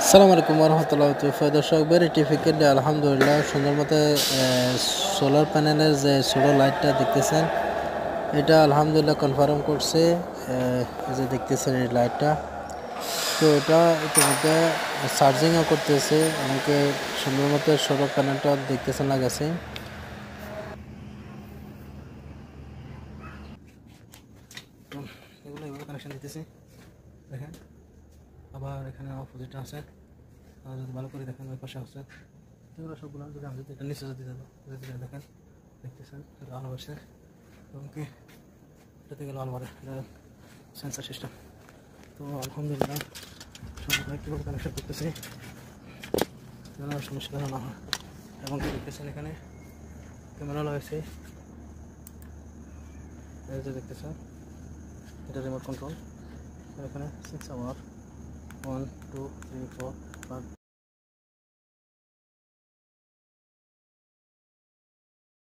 আসসালামু আলাইকুম রহমতুল্লাহ দর্শক টিফিকেট আলহামদুলিল্লাহ সুন্দর মতো সোলার প্যানেলের যে ছোটো লাইটটা দেখতেছেন এটা আলহামদুলিল্লাহ কনফার্ম করছে। যে দেখতেছেন এই লাইটটা, তো এটা ইতিমধ্যে চার্জিংও করতেছে, আমাকে সুন্দর মতো সোলার প্যানেলটা দেখতেছেন লাগাছে। এগুলো এভাবে কানেকশন দিতেছি, দেখেন আবার এখানে অপোজিট আছে, যদি ভালো করে দেখেন ওই পাশে আছে। এগুলো সবগুলো যদি আমি যদি এটা নিচে যদি দেখেন দেখতেছেন এটা আলো আসে, এবং কি এটাতে গেল আলমারে সেন্সার সিস্টেম। তো আলহামদুলিল্লাহ সব কীভাবে কানেকশন করতেছি যেন সমস্যা যেন না হয়। এবং কি দেখতেছেন এখানে ক্যামেরা লাগাইছে, এই যে দেখতেছেন এটা রিমোট কন্ট্রোল। এখানে 6 আওয়ার 1 2 3 4 5